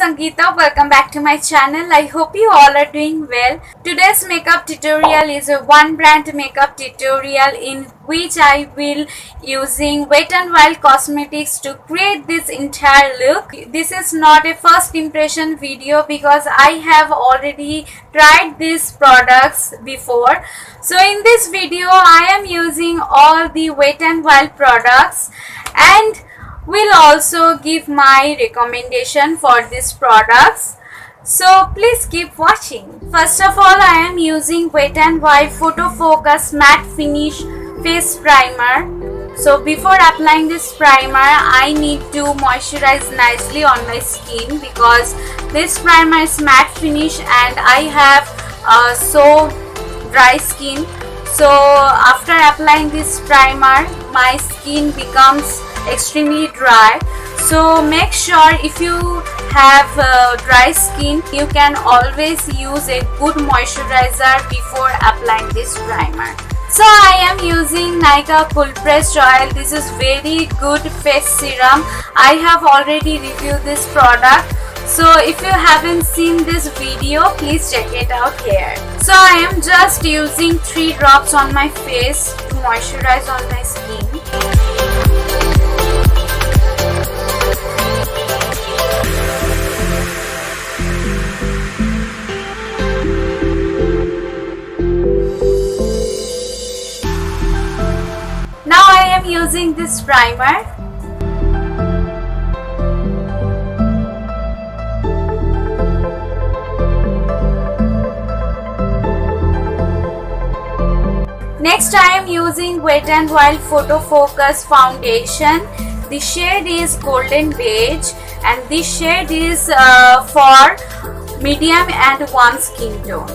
Sangita. Welcome back to my channel. I hope you all are doing well. Today's makeup tutorial is a one brand makeup tutorial in which I will using Wet n Wild cosmetics to create this entire look. This is not a first impression video because I have already tried these products before. So in this video I am using all the Wet n Wild products and will also give my recommendation for these products. So please keep watching. First of all, I am using Wet n Wild Photo Focus Matte Finish Face Primer. So before applying this primer, I need to moisturize nicely on my skin because this primer is matte finish and I have so dry skin. So after applying this primer, my skin becomes extremely dry. So make sure if you have dry skin, you can always use a good moisturizer before applying this primer. So I am using Nykaa Cool Pressed Oil. This is very good face serum. I have already reviewed this product. So if you haven't seen this video, please check it out here. So I am just using 3 drops on my face to moisturize on my skin. Now I am using this primer. Next I am using Wet n Wild Photo Focus Foundation. The shade is Golden Beige and this shade is for medium and warm skin tone.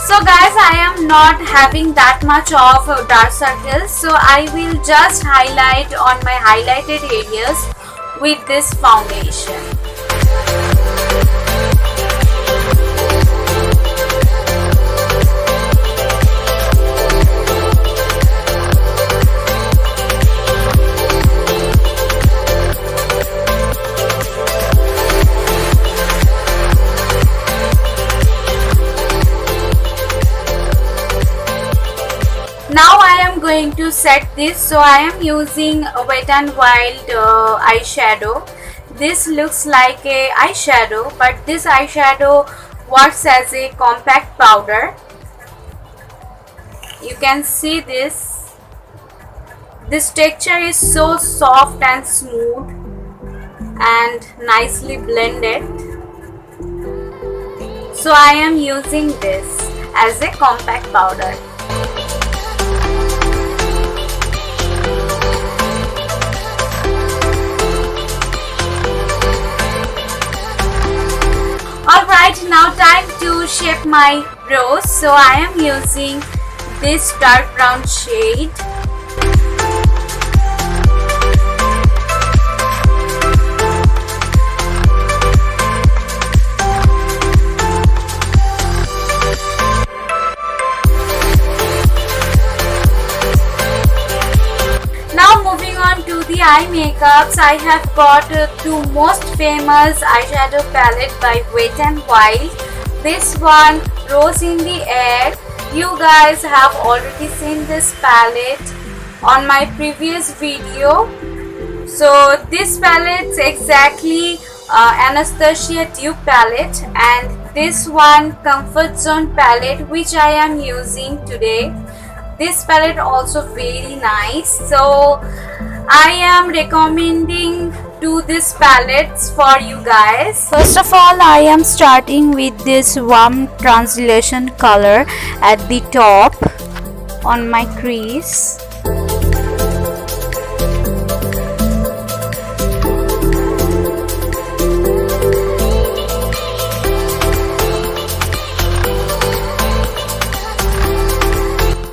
So guys, I am not having that much of dark circles, so I will just highlight on my highlighted areas with this foundation. Now I am going to set this. So I am using a Wet n Wild eyeshadow. This looks like a eyeshadow, but this eyeshadow works as a compact powder. You can see this. This texture is so soft and smooth and nicely blended. So I am using this as a compact powder. Alright, now time to shape my brows. So I am using this dark brown shade. Now moving on to the eye makeups, I have got 2 most famous eyeshadow palette by Wet n Wild. This one, Rose in the Air. You guys have already seen this palette on my previous video. So this palette is exactly Anastasia dupe palette, and this one Comfort Zone palette which I am using today. This palette also very nice. So I am recommending 2 these palettes for you guys. First of all, I am starting with this warm translation color at the top on my crease.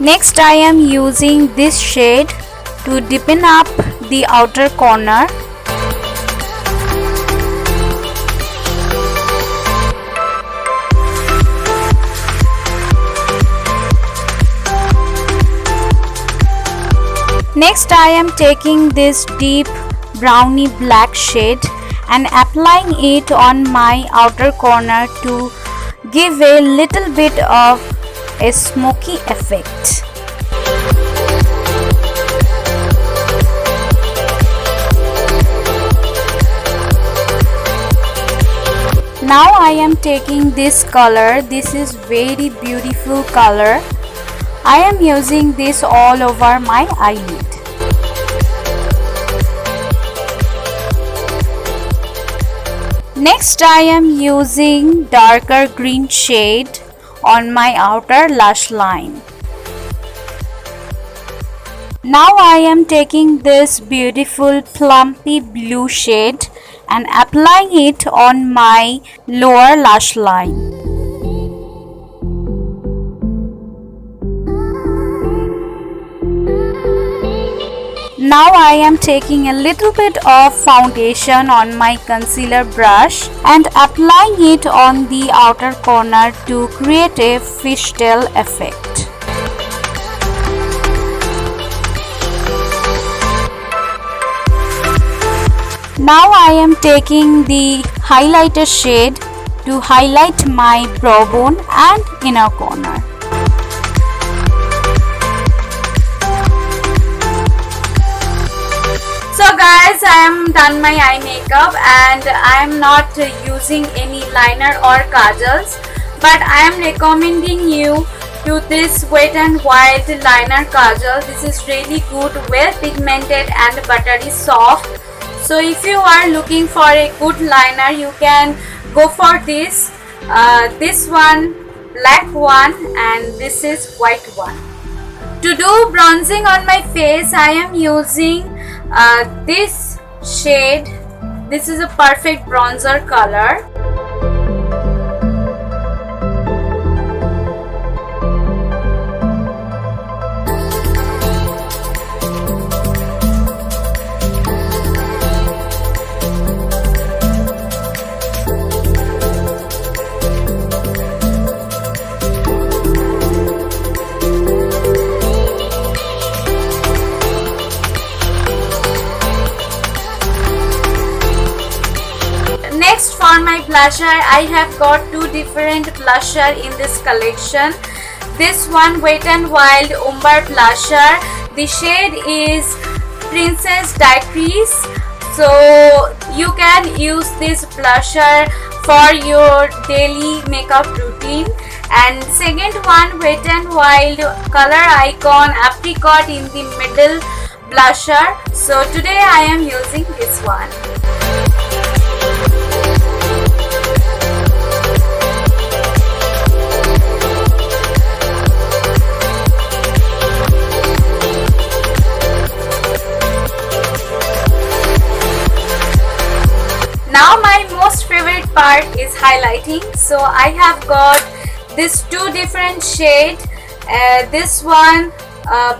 Next I am using this shade to deepen up the outer corner. Next I am taking this deep browny black shade and applying it on my outer corner to give a little bit of a smoky effect. Now I am taking this color. This is very beautiful color. I am using this all over my eyelid. Next I am using darker green shade on my outer lash line. Now I am taking this beautiful plumpy blue shade and applying it on my lower lash line. Now I am taking a little bit of foundation on my concealer brush and applying it on the outer corner to create a fishtail effect. Now I am taking the highlighter shade to highlight my brow bone and inner corner. So guys, I am done my eye makeup and I am not using any liner or kajals, but I am recommending you to this Wet n Wild liner kajal. This is really good, well pigmented and buttery soft. So if you are looking for a good liner, you can go for this. This one, black one, and this is white one. To do bronzing on my face, I am using this shade. This is a perfect bronzer color. Next, for my blusher, I have got two different blusher in this collection. This one, Wet n Wild Umber blusher. The shade is Princess Diaries. So you can use this blusher for your daily makeup routine. And second one, Wet n Wild Color Icon Apricot in the middle blusher. So today I am using this one. Now my most favorite part is highlighting. So I have got these two different shades. This one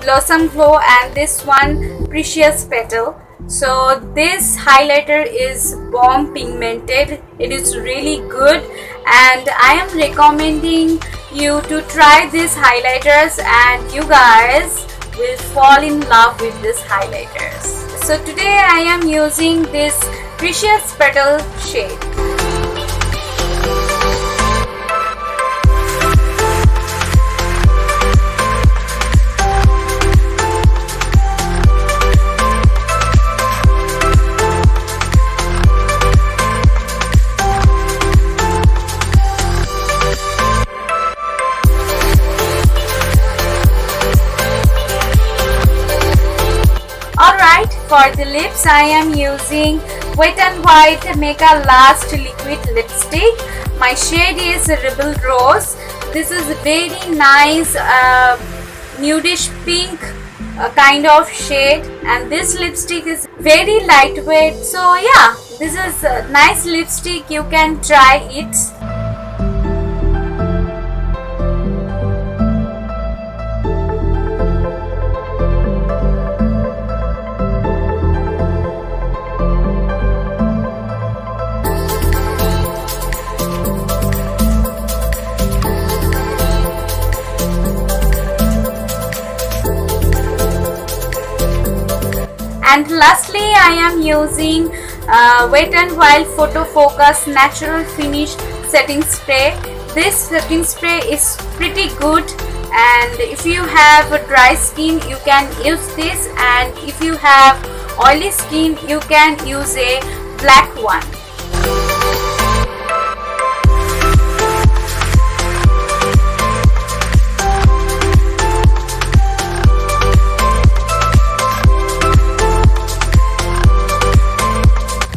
Blossom Glow and this one Precious Petal. So this highlighter is bomb pigmented. It is really good and I am recommending you to try these highlighters and you guys will fall in love with these highlighters. So today I am using this Precious Petal shade. Alright, for the lips I am using Wet n Wild Mega Last Liquid Lipstick. My shade is Rebel Rose. This is very nice nudish pink kind of shade and this lipstick is very lightweight. So yeah, this is a nice lipstick. You can try it. And lastly, I am using Wet n Wild Photo Focus Natural Finish Setting Spray. This setting spray is pretty good, and if you have a dry skin you can use this, and if you have oily skin you can use a black one.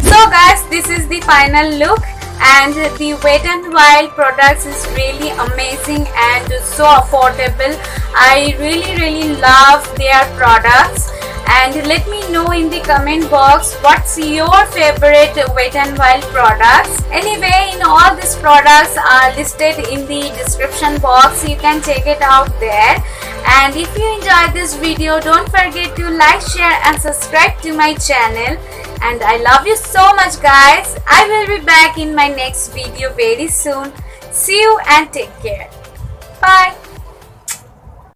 So guys, this is the final look, and the Wet n Wild products is really amazing and so affordable. I really love their products, and let me know in the comment box what's your favorite Wet n Wild products. Anyway, in all these products are listed in the description box, you can check it out there. And if you enjoyed this video, don't forget to like, share and subscribe to my channel. And I love you so much guys. I will be back in my next video very soon. See you and take care. Bye.